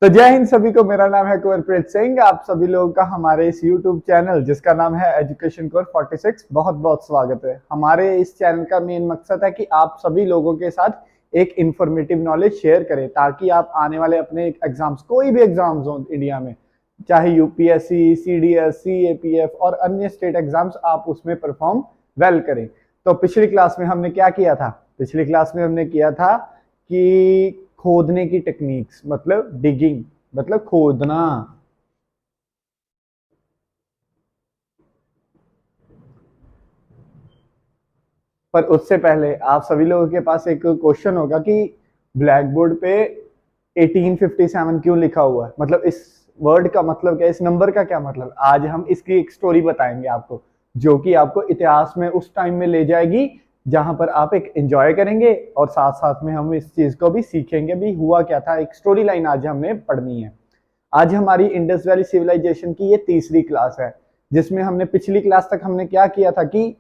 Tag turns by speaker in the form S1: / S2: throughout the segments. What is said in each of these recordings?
S1: तो जय हिंद सभी को। मेरा नाम है कुंवरप्रीत सिंह। आप सभी लोगों का हमारे इस YouTube चैनल जिसका नाम है एजुकेशन कोर 46 बहुत बहुत स्वागत है। हमारे इस चैनल का मेन मकसद है कि आप सभी लोगों के साथ एक इंफॉर्मेटिव नॉलेज शेयर करें ताकि आप आने वाले अपने एग्जाम्स, कोई भी एग्जाम्स हो इंडिया में, चाहे यूपीएससी, सीडीएस, सीएपीएफ और अन्य स्टेट एग्जाम्स, आप उसमें परफॉर्म वेल करें। तो पिछली क्लास में हमने क्या किया था? पिछली क्लास में हमने किया था कि खोदने की टेक्निक्स, मतलब डिगिंग, मतलब खोदना। पर उससे पहले आप सभी लोगों के पास एक क्वेश्चन होगा कि ब्लैक बोर्ड पे 1857 क्यों लिखा हुआ है, मतलब इस वर्ड का मतलब क्या, इस नंबर का क्या मतलब। आज हम इसकी एक स्टोरी बताएंगे आपको, जो कि आपको इतिहास में उस टाइम में ले जाएगी जहां पर आप एक एंजॉय करेंगे और साथ साथ में हम इस चीज को भी सीखेंगे भी हुआ क्या था। एक स्टोरी लाइन आज हमने पढ़नी है। आज हमारी इंडस वैली सिविलाइजेशन की ये तीसरी क्लास है, जिसमें हमने पिछली क्लास तक हमने क्या किया था कि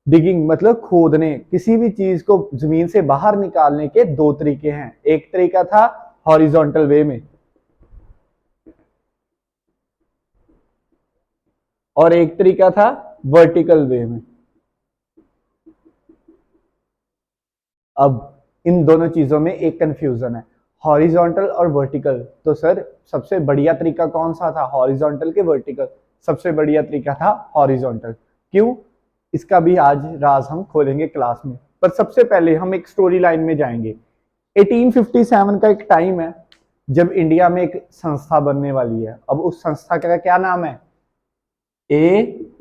S1: डिगिंग मतलब खोदने, किसी भी चीज को जमीन से बाहर निकालने के दो तरीके हैं। एक तरीका था हॉरिजॉन्टल वे में और एक तरीका था वर्टिकल वे में। अब इन दोनों चीजों में एक कंफ्यूजन है, हॉरिजॉन्टल और वर्टिकल। तो सर सबसे बढ़िया तरीका कौन सा था, हॉरिजॉन्टल के वर्टिकल? सबसे बढ़िया तरीका था हॉरिजॉन्टल। क्यों? इसका भी आज राज हम खोलेंगे क्लास में। पर सबसे पहले हम एक स्टोरी लाइन में जाएंगे। 1857 का एक टाइम है जब इंडिया में एक संस्था बनने वाली है। अब उस संस्था का क्या नाम है? ASI,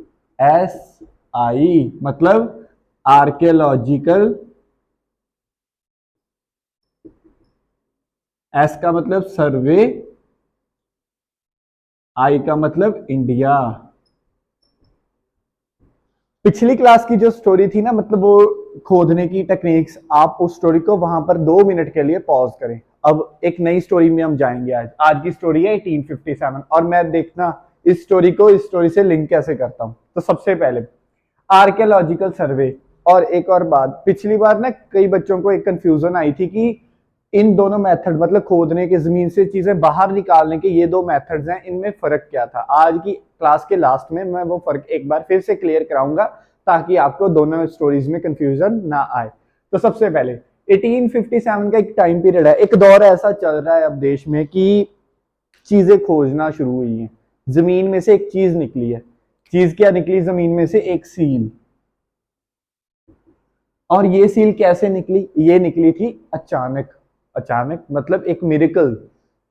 S1: मतलब आर्कियोलॉजिकल। एस का मतलब सर्वे, आई का मतलब इंडिया। पिछली क्लास की जो स्टोरी थी ना, मतलब वो खोदने की टेक्निक्स, आप उस स्टोरी को वहां पर 2 मिनट के लिए पॉज करें। अब एक नई स्टोरी में हम जाएंगे। आज की स्टोरी है 1857 और मैं देखना इस स्टोरी को इस स्टोरी से लिंक कैसे करता हूं। तो सबसे पहले आर्कियोलॉजिकल सर्वे। और एक और बात, पिछली बार ना कई बच्चों को एक कंफ्यूजन आई थी कि इन दोनों मेथड, मतलब खोदने के, जमीन से चीजें बाहर निकालने के, ये दो मेथड्स हैं, इनमें फर्क क्या था। आज की क्लास के लास्ट में मैं वो फर्क एक बार फिर से क्लियर कराऊंगा ताकि आपको दोनों स्टोरीज में कंफ्यूजन ना आए। तो सबसे पहले 1857 का एक टाइम पीरियड है, एक दौर ऐसा चल रहा है अब देश में कि चीजें खोजना शुरू हुई हैं। जमीन में से एक चीज निकली है। चीज क्या निकली जमीन में से? एक सील। और ये सील कैसे निकली? ये निकली थी अचानक। अचानक मतलब एक मिरेकल,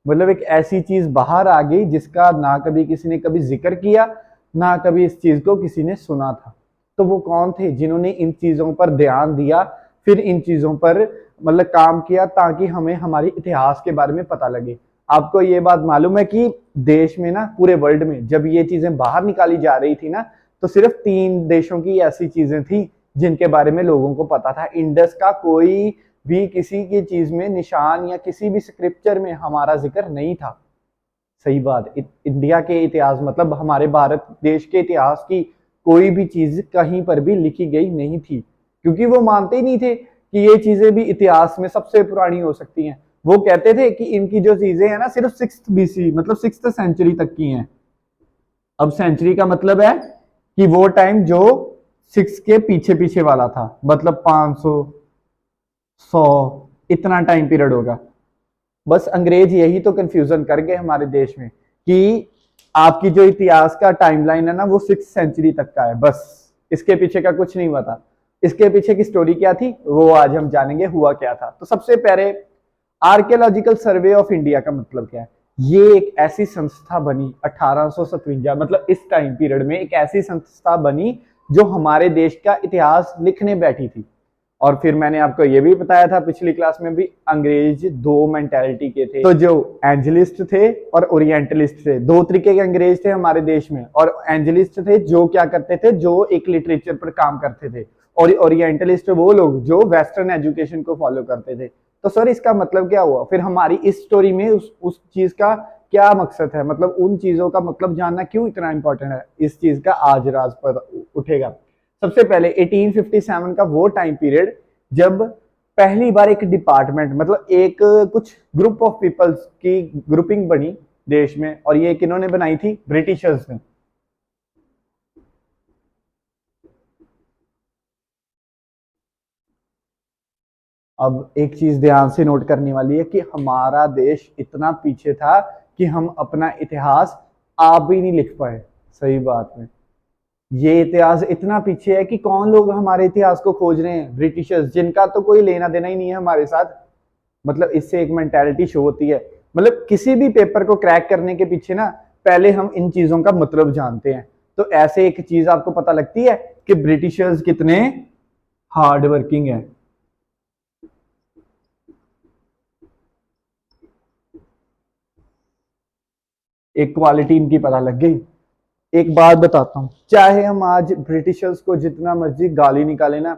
S1: मतलब एक ऐसी चीज बाहर आ गई जिसका ना कभी किसी ने कभी जिक्र किया, ना कभी इस चीज को किसी ने सुना था। तो वो कौन थे जिन्होंने इन चीजों पर ध्यान दिया, फिर इन चीजों पर मतलब काम किया ताकि हमें हमारे इतिहास के बारे में पता लगे। आपको ये बात मालूम है कि देश में ना, पूरे वर्ल्ड में जब ये चीजें बाहर निकाली जा रही थी ना, तो सिर्फ 3 देशों की ऐसी चीजें थी जिनके बारे में लोगों को पता था। इंडस का कोई भी किसी की चीज में निशान या किसी भी स्क्रिप्चर में हमारा जिक्र नहीं था। सही बात। इंडिया के इतिहास, मतलब हमारे भारत देश के इतिहास की कोई भी चीज कहीं पर भी लिखी गई नहीं थी, क्योंकि वो मानते ही नहीं थे कि ये चीजें भी इतिहास में सबसे पुरानी हो सकती हैं। वो कहते थे कि इनकी जो चीजें हैं ना, सिर्फ 6th BC, मतलब 6th सेंचुरी तक की हैं। अब सेंचुरी का मतलब है कि वो टाइम जो 6 के पीछे पीछे वाला था, मतलब 500, 100, इतना टाइम पीरियड होगा। बस अंग्रेज यही तो कंफ्यूजन कर गए हमारे देश में कि आपकी जो इतिहास का टाइमलाइन है ना, वो 6th सेंचुरी तक का है, बस इसके पीछे का कुछ नहीं पता। इसके पीछे की स्टोरी क्या थी वो आज हम जानेंगे, हुआ क्या था। तो सबसे पहले आर्कियोलॉजिकल सर्वे ऑफ इंडिया का मतलब क्या है? ये एक ऐसी संस्था बनी 1857, मतलब इस टाइम पीरियड में एक ऐसी संस्था बनी जो हमारे देश का इतिहास लिखने बैठी थी। और फिर मैंने आपको ये भी बताया था पिछली क्लास में भी, अंग्रेज 2 मेंटेलिटी के थे। तो जो एंजलिस्ट थे और ओरिएंटलिस्ट थे, 2 तरीके के अंग्रेज थे हमारे देश में। और एंजलिस्ट थे जो क्या करते थे, जो एक लिटरेचर पर काम करते थे, और ओरिएंटलिस्ट वो लोग जो वेस्टर्न एजुकेशन को फॉलो करते थे। तो सर इसका मतलब क्या हुआ? फिर हमारी इस स्टोरी में उस चीज का क्या मकसद है, मतलब उन चीजों का मतलब जानना क्यों इतना इंपॉर्टेंट है, इस चीज का आज राज पर उठेगा। सबसे पहले 1857 का वो टाइम पीरियड जब पहली बार एक डिपार्टमेंट मतलब एक कुछ ग्रुप ऑफ पीपल्स की ग्रुपिंग बनी देश में, और ये किन्होंने बनाई थी? ब्रिटिशर्स ने। अब एक चीज ध्यान से नोट करने वाली है कि हमारा देश इतना पीछे था कि हम अपना इतिहास आप ही नहीं लिख पाए। सही बात है। ये इतिहास इतना पीछे है कि कौन लोग हमारे इतिहास को खोज रहे हैं? ब्रिटिशर्स, जिनका तो कोई लेना देना ही नहीं है हमारे साथ। मतलब इससे एक मेंटालिटी शो होती है। मतलब किसी भी पेपर को क्रैक करने के पीछे ना पहले हम इन चीजों का मतलब जानते हैं। तो ऐसे एक चीज आपको पता लगती है कि ब्रिटिशर्स कितने हार्ड वर्किंग है। एक क्वालिटी इनकी पता लग गई। एक बात बताता हूँ, चाहे हम आज ब्रिटिशर्स को जितना मर्जी गाली निकाले ना,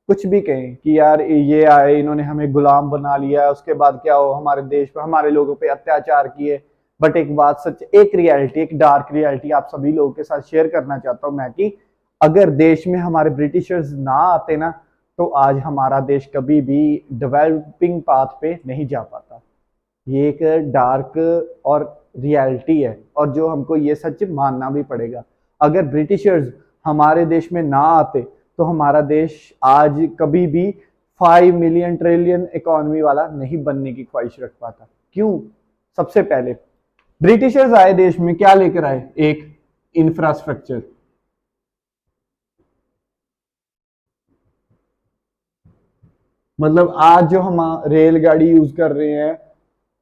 S1: कुछ भी कहें कि यार ये आए इन्होंने हमें गुलाम बना लिया, उसके बाद क्या हो हमारे देश पे हमारे लोगों पे अत्याचार किए, बट एक बात सच, एक रियलिटी, एक डार्क रियलिटी आप सभी लोगों के साथ शेयर करना चाहता हूँ मैं कि अगर देश में हमारे ब्रिटिशर्स ना आते ना तो आज हमारा देश कभी भी डेवलपिंग पाथ पे नहीं जा पाता। ये एक डार्क और रियलिटी है, और जो हमको ये सच मानना भी पड़ेगा। अगर ब्रिटिशर्स हमारे देश में ना आते तो हमारा देश आज कभी भी 5 मिलियन ट्रिलियन इकोनॉमी वाला नहीं बनने की ख्वाहिश रख पाता। क्यों? सबसे पहले ब्रिटिशर्स आए देश में, क्या लेकर आए? एक इंफ्रास्ट्रक्चर। मतलब आज जो हम रेलगाड़ी यूज कर रहे हैं,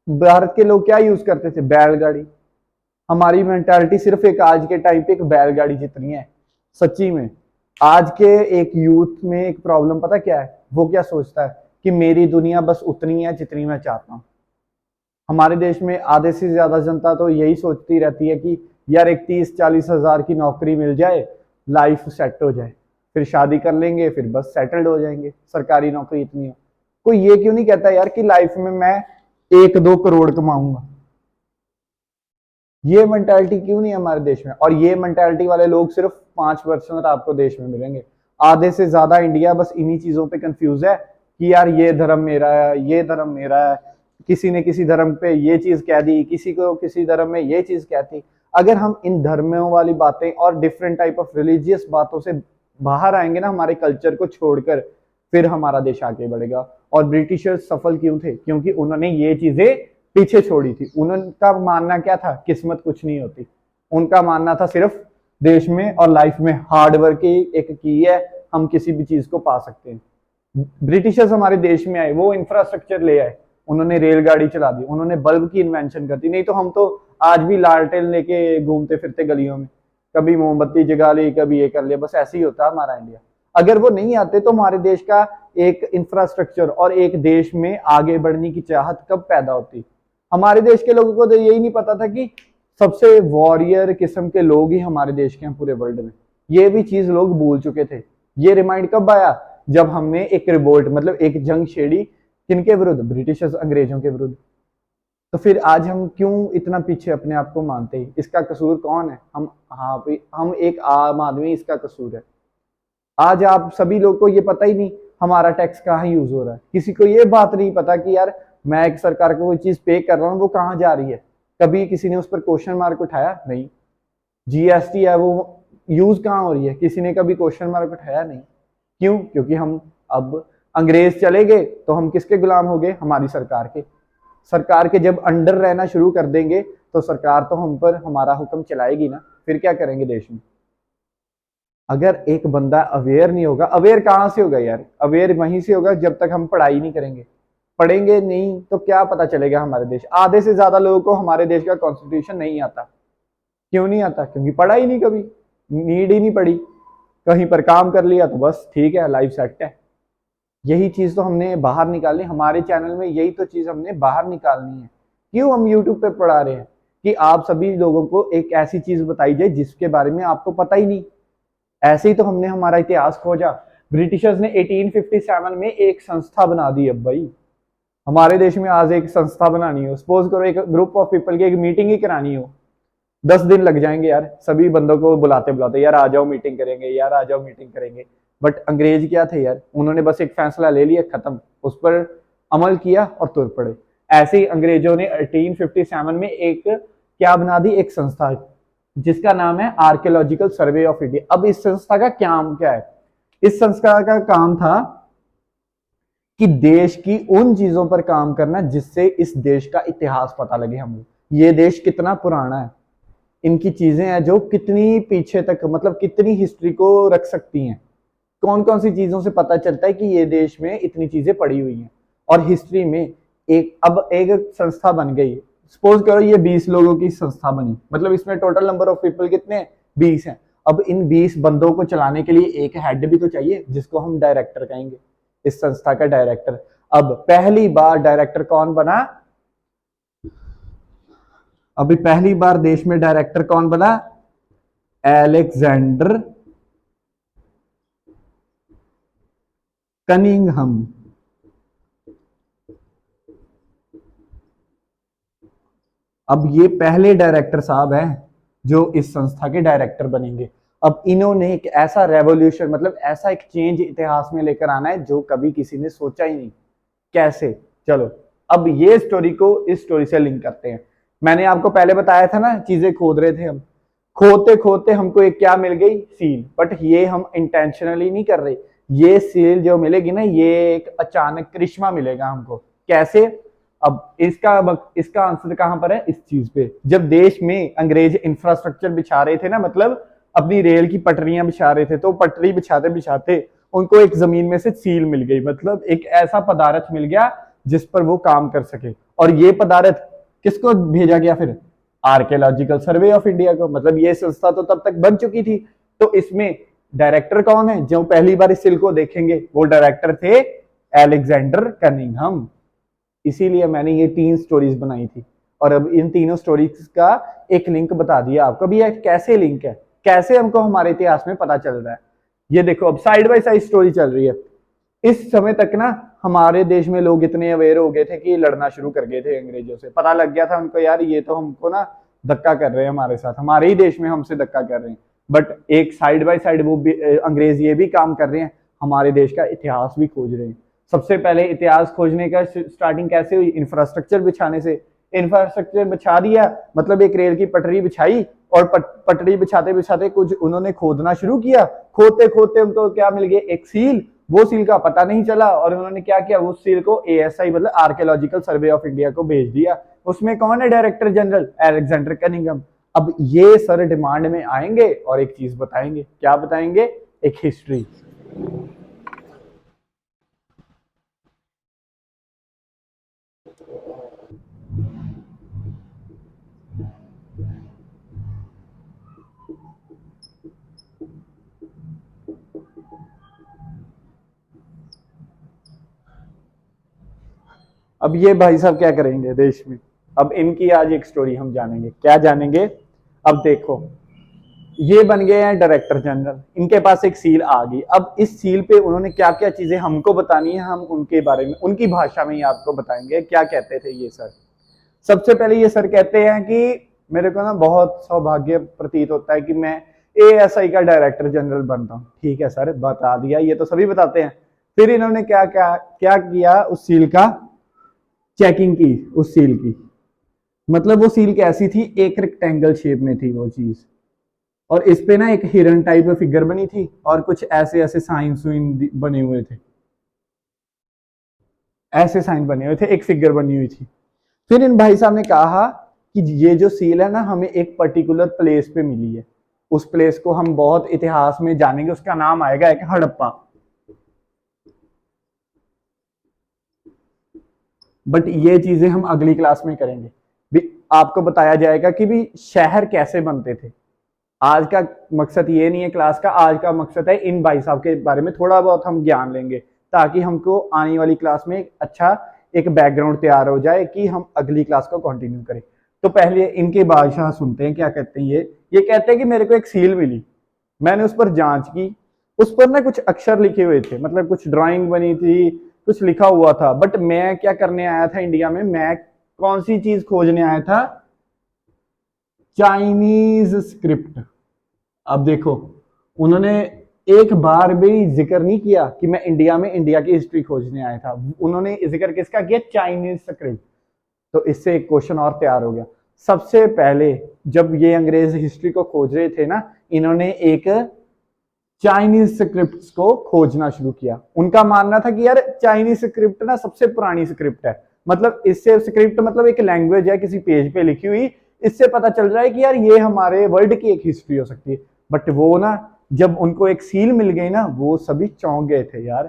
S1: भारत के लोग क्या यूज करते थे? बैलगाड़ी। हमारी मेंटालिटी सिर्फ एक आज के टाइम पे एक बैलगाड़ी जितनी है। सच्ची में आज के एक यूथ में एक प्रॉब्लम पता क्या है? वो क्या सोचता है कि मेरी दुनिया बस उतनी है जितनी मैं चाहता हूँ। हमारे देश में आधे से ज्यादा जनता तो यही सोचती रहती है कि यार एक 30-40 हजार की नौकरी मिल जाए, लाइफ सेट हो जाए, फिर शादी कर लेंगे, फिर बस सेटल्ड हो जाएंगे, सरकारी नौकरी इतनी हो। कोई ये क्यों नहीं कहता यार कि लाइफ में मैं 1-2 करोड़ कमाऊंगा? ये मेंटालिटी क्यों नहीं है हमारे देश में? और ये मेंटालिटी वाले लोग सिर्फ 5% आपको देश में मिलेंगे। आधे से ज्यादा इंडिया बस इन्हीं चीजों पे कंफ्यूज है कि यार ये धर्म मेरा है, ये धर्म मेरा है। किसी ने किसी धर्म पे ये चीज कह दी, किसी को किसी धर्म में ये चीज कहती। अगर हम इन धर्मों वाली बातें और डिफरेंट टाइप ऑफ रिलीजियस बातों से बाहर आएंगे ना, हमारे कल्चर को छोड़कर, फिर हमारा देश आगे बढ़ेगा। और ब्रिटिशर्स सफल क्यों थे? क्योंकि उन्होंने ये चीजें पीछे छोड़ी थी। उनका मानना क्या था? किस्मत कुछ नहीं होती। उनका मानना था सिर्फ देश में और लाइफ में हार्ड वर्क की एक की है, हम किसी भी चीज को पा सकते हैं। ब्रिटिशर्स हमारे देश में आए, वो इंफ्रास्ट्रक्चर ले आए, उन्होंने रेलगाड़ी चला दी, उन्होंने बल्ब की इन्वेंशन कर दी। नहीं तो हम तो आज भी लालटेन लेके घूमते फिरते गलियों में, कभी मोमबत्ती जगा ली, कभी ये कर लिया, बस ऐसे ही होता है हमारा इंडिया। अगर वो नहीं आते तो हमारे देश का एक इंफ्रास्ट्रक्चर और एक देश में आगे बढ़ने की चाहत कब पैदा होती? हमारे देश के लोगों को तो यही नहीं पता था कि सबसे वॉरियर किस्म के लोग ही हमारे देश के हैं पूरे वर्ल्ड में। ये भी चीज लोग भूल चुके थे। ये रिमाइंड कब आया? जब हमने एक रिवोल्ट मतलब एक जंग छेड़ी, किनके विरुद्ध? ब्रिटिशर्स, अंग्रेजों के विरुद्ध। तो फिर आज हम क्यों इतना पीछे अपने आप को मानते हैं? इसका कसूर कौन है? हम, हाँ भाई, हम एक आम आदमी, इसका कसूर है। आज आप सभी लोग को ये पता ही नहीं हमारा टैक्स कहाँ यूज हो रहा है। किसी को ये बात नहीं पता कि यार मैं एक सरकार को कोई चीज पे कर रहा हूँ, वो कहाँ जा रही है। कभी किसी ने उस पर क्वेश्चन मार्क उठाया? नहीं। जीएसटी है, वो यूज कहाँ हो रही है? किसी ने कभी क्वेश्चन मार्क उठाया? नहीं। क्यों? क्योंकि हम अब अंग्रेज चले गए तो हम किसके गुलाम हो गए? हमारी सरकार के। सरकार के जब अंडर रहना शुरू कर देंगे तो सरकार तो हम पर हमारा हुक्म चलाएगी ना, फिर क्या करेंगे देश में? अगर एक बंदा अवेयर नहीं होगा, अवेयर कहाँ से होगा यार? अवेयर वहीं से होगा जब तक हम पढ़ाई नहीं करेंगे। पढ़ेंगे नहीं तो क्या पता चलेगा हमारे देश? आधे से ज्यादा लोगों को हमारे देश का कॉन्स्टिट्यूशन नहीं आता। क्यों नहीं आता? क्योंकि पढ़ा ही नहीं, कभी नीड ही नहीं पड़ी। कहीं पर काम कर लिया तो बस ठीक है, लाइफ सेट है। यही चीज तो हमने बाहर निकालनी, हमारे चैनल में यही तो चीज हमने बाहर निकालनी है। क्यों हम यूट्यूब पे पढ़ा रहे हैं कि आप सभी लोगों को एक ऐसी चीज बताई जाए जिसके बारे में आपको पता ही नहीं। ऐसे ही तो हमने हमारा इतिहास खोजा। ब्रिटिशर्स ने 1857 में एक संस्था बना दी। अब भाई हमारे देश में आज एक संस्था बनानी हो, सपोज करो एक ग्रुप ऑफ पीपल की एक मीटिंग ही करानी हो, 10 दिन लग जाएंगे यार। सभी बंदों को बुलाते बुलाते, यार आ जाओ मीटिंग करेंगे, यार आ जाओ मीटिंग करेंगे। बट अंग्रेज क्या थे यार, उन्होंने बस एक फैसला ले लिया, खत्म, उस पर अमल किया और तुर पड़े। ऐसे ही अंग्रेजों ने 1857 में एक क्या बना दी, एक संस्था जिसका नाम है आर्कियोलॉजिकल सर्वे ऑफ इंडिया। अब इस संस्था का काम क्या है? इस संस्था का काम था कि देश की उन चीजों पर काम करना जिससे इस देश का इतिहास पता लगे हमें, ये देश कितना पुराना है, इनकी चीजें हैं जो कितनी पीछे तक, मतलब कितनी हिस्ट्री को रख सकती हैं। कौन कौन सी चीजों से पता चलता है कि ये देश में इतनी चीजें पड़ी हुई हैं। और हिस्ट्री में अब एक संस्था बन गई, सपोज करो ये 20 लोगों की संस्था बनी, मतलब इसमें टोटल नंबर ऑफ पीपल कितने हैं? 20 हैं। अब इन 20 बंदों को चलाने के लिए एक हेड भी तो चाहिए, जिसको हम डायरेक्टर कहेंगे, इस संस्था का डायरेक्टर। अब पहली बार डायरेक्टर कौन बना? अभी पहली बार देश में डायरेक्टर कौन बना? Alexander Cunningham. अब ये पहले डायरेक्टर साहब हैं जो इस संस्था के डायरेक्टर बनेंगे। अब इन्होंने एक ऐसा रेवोल्यूशन, मतलब ऐसा एक चेंज इतिहास में लेकर आना है जो कभी किसी ने सोचा ही नहीं। कैसे? चलो अब ये स्टोरी को इस स्टोरी से लिंक करते हैं। मैंने आपको पहले बताया था ना, चीजें खोद रहे थे हम, खोदते खोदते हमको एक क्या मिल गई? सील। बट ये हम इंटेंशनली नहीं कर रहे, ये सील जो मिलेगी ना, ये एक अचानक करिश्मा मिलेगा हमको। कैसे? अब इसका आंसर कहां पर है? इस चीज पे, जब देश में अंग्रेज इंफ्रास्ट्रक्चर बिछा रहे थे ना, मतलब अपनी रेल की पटरियां बिछा रहे थे, तो पटरी बिछाते बिछाते उनको एक जमीन में से सील मिल गई, मतलब एक ऐसा पदार्थ मिल गया जिस पर वो काम कर सके। और ये पदार्थ किसको भेजा गया फिर? आर्कियोलॉजिकल सर्वे ऑफ इंडिया को। मतलब ये संस्था तो तब तक बन चुकी थी। तो इसमें डायरेक्टर कौन है? जो पहली बार इस सील को देखेंगे वो डायरेक्टर थे अलेक्जेंडर कनिंघम। इसीलिए मैंने ये 3 स्टोरीज बनाई थी। और अब इन तीनों स्टोरीज का एक लिंक बता दिया आपको। भी ये कैसे लिंक है, कैसे हमको हमारे इतिहास में पता चल रहा है। ये देखो, अब साइड बाय साइड स्टोरी चल रही है। इस समय तक ना हमारे देश में लोग इतने अवेयर हो गए थे कि लड़ना शुरू कर गए थे अंग्रेजों से। पता लग गया था उनको, यार ये तो हमको ना धक्का कर रहे हैं हमारे साथ, हमारे ही देश में हमसे धक्का कर रहे हैं। बट एक साइड बाय साइड वो अंग्रेज ये भी काम कर रहे हैं, हमारे देश का इतिहास भी खोज रहे हैं। सबसे पहले इतिहास खोजने का स्टार्टिंग कैसे हुई? इंफ्रास्ट्रक्चर बिछाने से। इंफ्रास्ट्रक्चर बिछा दिया, मतलब एक रेल की पटरी बिछाई, और पटरी बिछाते बिछाते कुछ उन्होंने खोदना शुरू किया। खोदते खोदते उनको क्या मिल गया? एक सील। वो सील का पता नहीं चला, और उन्होंने क्या किया? उस सील को ASI मतलब आर्कियोलॉजिकल सर्वे ऑफ इंडिया को भेज दिया। उसमें कौन है डायरेक्टर जनरल? Alexander Cunningham. अब ये सर डिमांड में आएंगे और एक चीज बताएंगे। क्या बताएंगे? एक हिस्ट्री। अब ये भाई साहब क्या करेंगे देश में? अब इनकी आज एक स्टोरी हम जानेंगे। क्या जानेंगे? अब देखो, ये बन गए हैं डायरेक्टर जनरल, इनके पास एक सील आ गई। अब इस सील पे उन्होंने क्या क्या चीजें हमको बतानी है, हम उनके बारे में उनकी भाषा में ही आपको बताएंगे। क्या कहते थे ये सर? सबसे पहले ये सर कहते हैं कि मेरे को ना बहुत सौभाग्य प्रतीत होता है कि मैं ASI का डायरेक्टर जनरल बन रहा हूँ। ठीक है सर, बता दिया, ये तो सभी बताते हैं। फिर इन्होंने क्या क्या क्या किया? उस सील का चेकिंग की, उस सील की। मतलब वो सील कैसी थी? एक रेक्टेंगल शेप में थी वो चीज, और इस पे ना एक हिरन टाइप में फिगर बनी थी, और कुछ ऐसे ऐसे साइन सुइन बने हुए थे, ऐसे साइन बने हुए थे, एक फिगर बनी हुई थी। फिर इन भाई साहब ने कहा कि ये जो सील है ना, हमें एक पर्टिकुलर प्लेस पे मिली है। उस प्लेस को हम बहुत इतिहास में जानेंगे, उसका नाम आएगा एक हड़प्पा। बट ये चीजें हम अगली क्लास में करेंगे। भी आपको बताया जाएगा कि भी शहर कैसे बनते थे। आज का मकसद ये नहीं है क्लास का, आज का मकसद है इन भाई साहब के बारे में थोड़ा बहुत हम ज्ञान लेंगे, ताकि हमको आने वाली क्लास में अच्छा एक बैकग्राउंड तैयार हो जाए कि हम अगली क्लास को कंटिन्यू करें। तो पहले इनके बादशाह सुनते हैं क्या कहते हैं। ये कहते हैं कि मेरे को एक सील मिली, मैंने उस पर जांच की, उस पर ना कुछ अक्षर लिखे हुए थे, मतलब कुछ ड्राइंग बनी थी, कुछ लिखा हुआ था। बट मैं क्या करने आया था इंडिया में? मैं कौन सी चीज खोजने आया था? Chinese script. अब देखो, उन्होंने एक बार भी जिक्र नहीं किया कि मैं इंडिया में इंडिया की हिस्ट्री खोजने आया था। उन्होंने जिक्र किसका किया? Chinese script. तो इससे एक क्वेश्चन और तैयार हो गया। सबसे पहले जब ये अंग्रेज हिस्ट्री को खोज रहे थे ना, इन्होंने एक चाइनीज स्क्रिप्ट को खोजना शुरू किया। उनका मानना था कि यार चाइनीज स्क्रिप्ट ना सबसे पुरानी स्क्रिप्ट है, मतलब इससे स्क्रिप्ट मतलब एक लैंग्वेज है किसी पेज पे लिखी हुई, इससे पता चल रहा है कि यार ये हमारे वर्ल्ड की एक हिस्ट्री हो सकती है। बट वो ना जब उनको एक सील मिल गई ना, वो सभी चौंक गए थे यार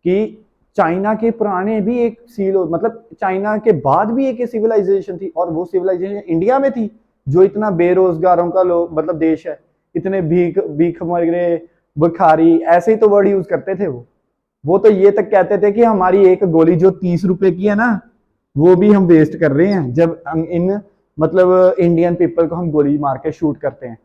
S1: कि चाइना के पुराने भी एक सील हो, मतलब चाइना के बाद भी एक सिविलाइजेशन थी, और वो सिविलाइजेशन इंडिया में थी जो इतना बेरोजगारों का लोग मतलब देश है, इतने भीख भीख मरे बुखारी ऐसे ही तो वर्ड यूज करते थे वो तो ये तक कहते थे कि हमारी एक गोली जो 30 रुपए की है ना, वो भी हम वेस्ट कर रहे हैं जब हम इन मतलब इंडियन पीपल को हम गोली मार के शूट करते हैं।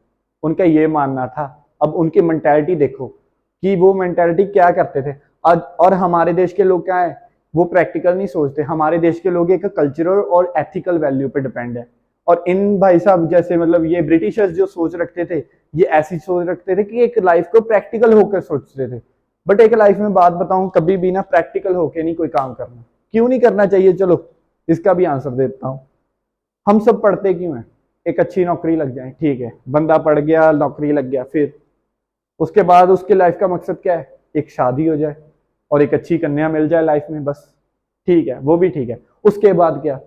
S1: उनका ये मानना था। अब उनकी मेंटालिटी देखो कि वो मेंटालिटी क्या करते थे। और हमारे देश के लोग क्या है, वो प्रैक्टिकल नहीं सोचते। हमारे देश के लोग एक कल्चरल और एथिकल वैल्यू पे डिपेंड है। और इन भाई साहब जैसे मतलब ये ब्रिटिशर्स जो सोच रखते थे, ये ऐसी सोच रखते थे कि एक लाइफ को प्रैक्टिकल होकर सोचते थे। बट एक लाइफ में बात बताऊं, कभी भी ना प्रैक्टिकल होके नहीं कोई काम करना। क्यों नहीं करना चाहिए? चलो इसका भी आंसर देता हूं। हम सब पढ़ते क्यों हैं? एक अच्छी नौकरी लग जाए, ठीक है, बंदा पढ़ गया, नौकरी लग गया, फिर उसके बाद उसके लाइफ का मकसद क्या है? एक शादी हो जाए और एक अच्छी कन्या मिल जाए लाइफ में, बस। ठीक है, वो भी ठीक है। उसके बाद क्या?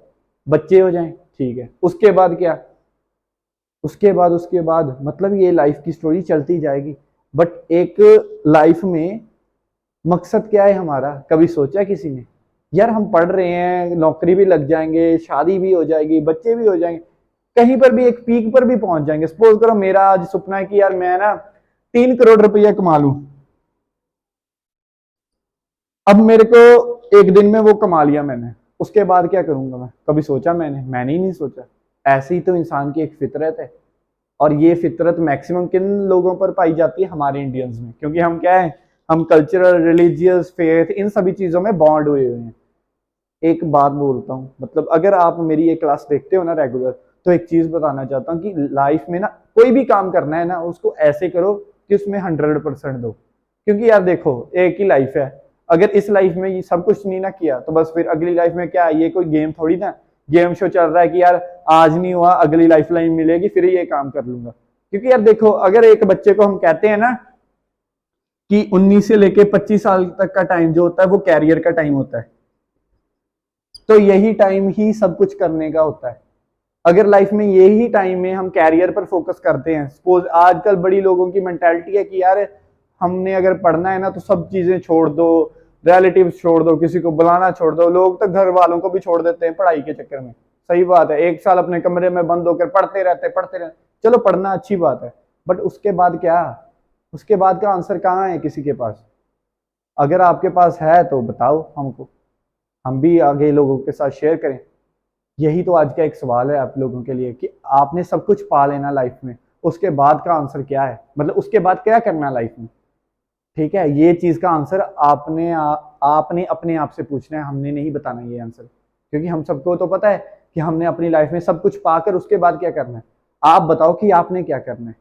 S1: बच्चे हो जाएं, ठीक है। उसके बाद क्या? उसके बाद मतलब ये लाइफ की स्टोरी चलती जाएगी। बट एक लाइफ में मकसद क्या है हमारा? कभी सोचा किसी ने? यार हम पढ़ रहे हैं, नौकरी भी लग जाएंगे, शादी भी हो जाएगी, बच्चे भी हो जाएंगे, कहीं पर भी एक पीक पर भी पहुंच जाएंगे। सपोज करो मेरा आज सपना है कि यार मैं ना 3 करोड़ रुपया कमा लूं। अब मेरे को एक दिन में वो कमा लिया मैंने, उसके बाद क्या करूंगा मैं? कभी सोचा मैंने ही नहीं सोचा। ऐसे ही तो इंसान की एक फितरत है। और ये फितरत मैक्सिमम किन लोगों पर पाई जाती है? हमारे इंडियंस में। क्योंकि हम क्या है, हम कल्चरल, रिलीजियस, फेथ, इन सभी चीजों में बॉन्ड हुए हुए हैं। एक बात बोलता हूँ, मतलब अगर आप मेरी ये क्लास देखते हो ना रेगुलर, तो एक चीज बताना चाहता हूँ कि लाइफ में ना कोई भी काम करना है ना, उसको ऐसे करो कि उसमें 100% दो। क्योंकि यार देखो, एक ही लाइफ है। अगर इस लाइफ में ये सब कुछ नहीं ना किया, तो बस फिर अगली लाइफ में क्या है? ये कोई गेम थोड़ी ना, गेम शो चल रहा है कि यार आज नहीं हुआ, अगली लाइफ लाइन मिलेगी, फिर ये काम कर लूंगा। क्योंकि यार देखो, अगर एक बच्चे को हम कहते हैं ना कि 19 से लेके 25 साल तक का टाइम जो होता है वो कैरियर का टाइम होता है, तो यही टाइम ही सब कुछ करने का होता है। अगर लाइफ में यही टाइम में हम कैरियर पर फोकस करते हैं, सपोज आजकल बड़ी लोगों की मेंटालिटी है कि यार हमने अगर पढ़ना है ना तो सब चीजें छोड़ दो, रिलेटिव्स छोड़ दो, किसी को बुलाना छोड़ दो। लोग तो घर वालों को भी छोड़ देते हैं पढ़ाई के चक्कर में। सही बात है, 1 साल अपने कमरे में बंद होकर पढ़ते रहते। चलो पढ़ना अच्छी बात है, बट उसके बाद क्या? उसके बाद का आंसर कहाँ है किसी के पास? अगर आपके पास है तो बताओ हमको, हम भी आगे लोगों के साथ शेयर करें। यही तो आज का एक सवाल है आप लोगों के लिए कि आपने सब कुछ पा लेना लाइफ में, उसके बाद का आंसर क्या है? मतलब उसके बाद क्या करना लाइफ में? ठीक है, ये चीज का आंसर आपने अपने आप से पूछना है, हमने नहीं बताना ये आंसर। क्योंकि हम सबको तो पता है कि हमने अपनी लाइफ में सब कुछ पाकर उसके बाद क्या करना है। आप बताओ कि आपने क्या करना है।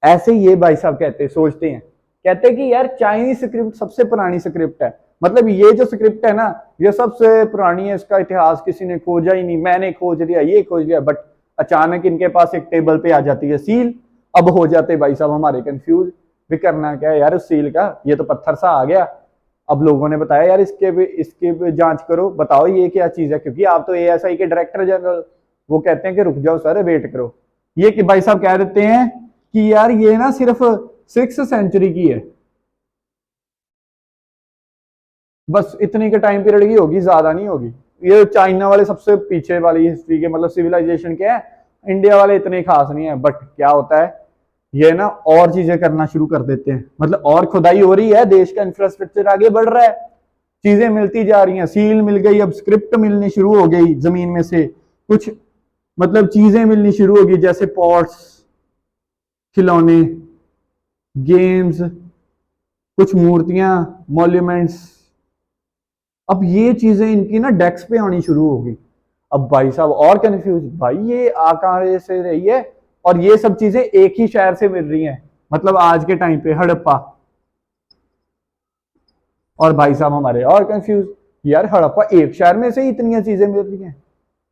S1: ऐसे ही ये भाई साहब कहते सोचते हैं, कहते हैं कि यार चाइनीज स्क्रिप्ट सबसे पुरानी स्क्रिप्ट है। मतलब ये जो स्क्रिप्ट है ना, ये सबसे पुरानी है, इसका इतिहास किसी ने खोजा ही नहीं, मैंने खोज लिया, ये खोज लिया। बट अचानक इनके पास एक टेबल पे आ जाती है सील। अब हो जाते भाई साहब हमारे कंफ्यूज, भी करना क्या है यार उस सील का? ये तो पत्थर सा आ गया। अब लोगों ने बताया यार इसके भी जांच करो, बताओ ये क्या चीज है। क्योंकि आप तो एएसआई के डायरेक्टर जनरल, वो कहते हैं कि रुक जाओ सर, वेट करो। ये कि भाई साहब कह देते हैं कि यार ये ना सिर्फ 6th सेंचुरी की है, बस इतनी के टाइम पीरियड की होगी, ज्यादा नहीं होगी। ये चाइना वाले सबसे पीछे वाली हिस्ट्री के मतलब सिविलाइजेशन के हैं, इंडिया वाले इतने खास नहीं है। बट क्या होता है, ये ना और चीजें करना शुरू कर देते हैं, मतलब और खुदाई हो रही है, देश का इंफ्रास्ट्रक्चर आगे बढ़ रहा है, चीजें मिलती जा रही हैं। सील मिल गई, अब स्क्रिप्ट मिलनी शुरू हो गई जमीन में से, कुछ मतलब चीजें मिलनी शुरू होगी, जैसे पॉट्स, खिलौने, गेम्स, कुछ मूर्तियां, मॉन्यूमेंट्स। अब ये चीजें इनकी ना डेस्क पे आनी शुरू होगी। अब भाई साहब और कंफ्यूज, भाई ये आकार से रही है और ये सब चीजें एक ही शहर से मिल रही हैं। मतलब आज के टाइम पे हड़प्पा, और भाई साहब हमारे और कंफ्यूज, यार हड़प्पा एक शहर में से ही इतनी चीजें मिल रही हैं,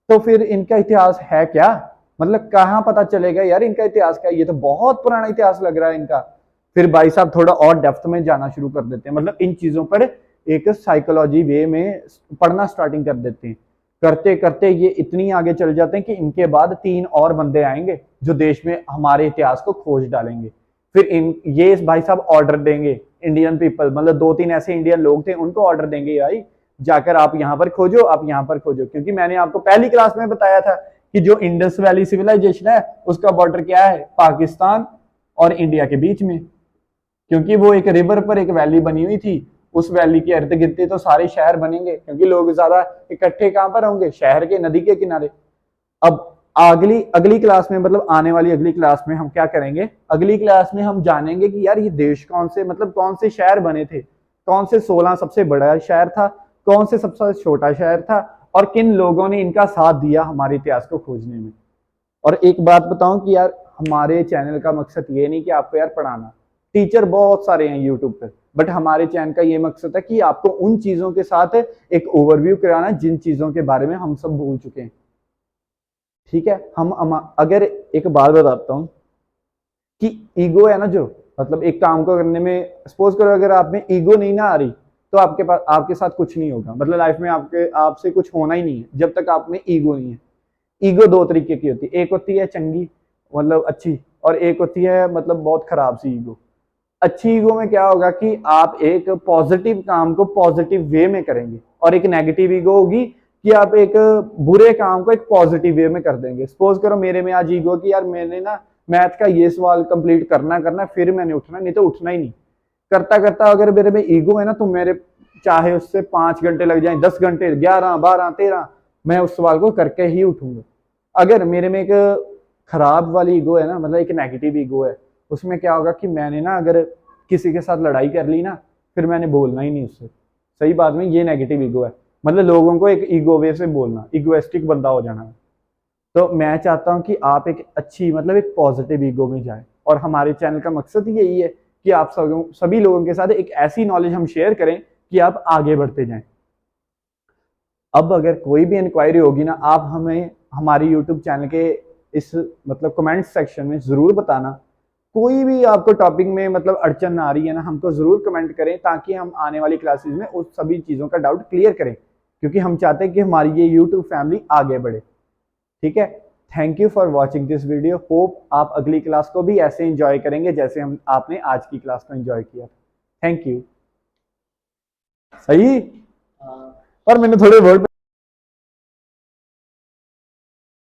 S1: तो फिर इनका इतिहास है क्या? मतलब कहाँ पता चलेगा यार इनका इतिहास क्या है? ये तो बहुत पुराना इतिहास लग रहा है इनका। फिर भाई साहब थोड़ा और डेप्थ में जाना शुरू कर देते हैं, मतलब इन चीजों पर एक साइकोलॉजी वे में पढ़ना स्टार्टिंग कर देते हैं। करते करते ये इतनी आगे चल जाते हैं कि इनके बाद 3 और बंदे आएंगे जो देश में हमारे इतिहास को खोज डालेंगे। फिर इन ये भाई साहब ऑर्डर देंगे, इंडियन पीपल, मतलब 2-3 ऐसे इंडियन लोग थे, उनको ऑर्डर देंगे भाई जाकर आप यहाँ पर खोजो, आप यहाँ पर खोजो। क्योंकि मैंने आपको पहली क्लास में बताया था कि जो इंडस वैली सिविलाइजेशन है उसका बॉर्डर क्या है, पाकिस्तान और इंडिया के बीच में। क्योंकि वो एक रिवर पर एक वैली बनी हुई थी, उस वैली के इर्द गिर्द तो सारे शहर बनेंगे, क्योंकि लोग ज्यादा इकट्ठे कहां पर होंगे, शहर के नदी के किनारे। अब अगली अगली क्लास में, मतलब आने वाली अगली क्लास में हम क्या करेंगे, अगली क्लास में हम जानेंगे कि यार ये देश कौन से, मतलब कौन से शहर बने थे, कौन से 16 सबसे बड़ा शहर था, कौन से सबसे छोटा शहर था, और किन लोगों ने इनका साथ दिया हमारे इतिहास को खोजने में। और एक बात बताऊं कि यार हमारे चैनल का मकसद ये नहीं कि आपको यार पढ़ाना, टीचर बहुत सारे हैं यूट्यूब पर, बट हमारे चैनल का ये मकसद है कि आपको उन चीजों के साथ एक ओवरव्यू कराना जिन चीजों के बारे में हम सब भूल चुके हैं। ठीक है, हम अगर एक बात बताता हूँ कि ईगो है ना, जो मतलब एक काम को करने में, सपोज करो अगर आप में ईगो नहीं ना आ रही, तो आपके पास, आपके साथ कुछ नहीं होगा, मतलब लाइफ में आपके आपसे कुछ होना ही नहीं है जब तक आप में ईगो नहीं है। ईगो 2 तरीके की होती है, एक होती है चंगी, मतलब अच्छी, और एक होती है मतलब बहुत खराब सी ईगो। अच्छी ईगो में क्या होगा कि आप एक पॉजिटिव काम को पॉजिटिव वे में करेंगे, और एक नेगेटिव ईगो होगी कि आप एक बुरे काम को एक पॉजिटिव वे में कर देंगे। सपोज करो मेरे में आज ईगो कि यार मैंने ना मैथ का ये सवाल कंप्लीट करना फिर मैंने उठना, नहीं तो उठना ही नहीं। करता करता अगर मेरे में ईगो है ना, तो मेरे चाहे उससे 5 घंटे लग जाए, 10 घंटे, 11, 12, 13, मैं उस सवाल को करके ही उठूंगा। अगर मेरे में एक खराब वाली ईगो है ना, मतलब एक नेगेटिव ईगो है, उसमें क्या होगा कि मैंने ना अगर किसी के साथ लड़ाई कर ली ना, फिर मैंने बोलना ही नहीं उससे। सही बात में ये नेगेटिव ईगो है, मतलब लोगों को एक ईगो वे से बोलना, इगोइस्टिक बंदा हो जाना। तो मैं चाहता हूं कि आप एक अच्छी, मतलब एक पॉजिटिव ईगो में जाएं, और हमारे चैनल का मकसद यही है कि आप सभी लोगों के साथ एक ऐसी नॉलेज हम शेयर करें कि आप आगे बढ़ते जाएं। अब अगर कोई भी इंक्वायरी होगी ना, आप हमें हमारी यूट्यूब चैनल के इस मतलब कमेंट सेक्शन में जरूर बताना। कोई भी आपको टॉपिक में मतलब अड़चन आ रही है ना, हमको जरूर कमेंट करें, ताकि हम आने वाली क्लासेस में उस सभी चीज़ों का डाउट क्लियर करें, क्योंकि हम चाहते हैं कि हमारी ये यूट्यूब फैमिली आगे बढ़े। ठीक है, thank you for watching this video. Hope आप अगली क्लास को भी ऐसे इंजॉय करेंगे जैसे हम आपने आज की क्लास को इंजॉय किया। Thank you. सही, और मैंने थोड़े वर्ड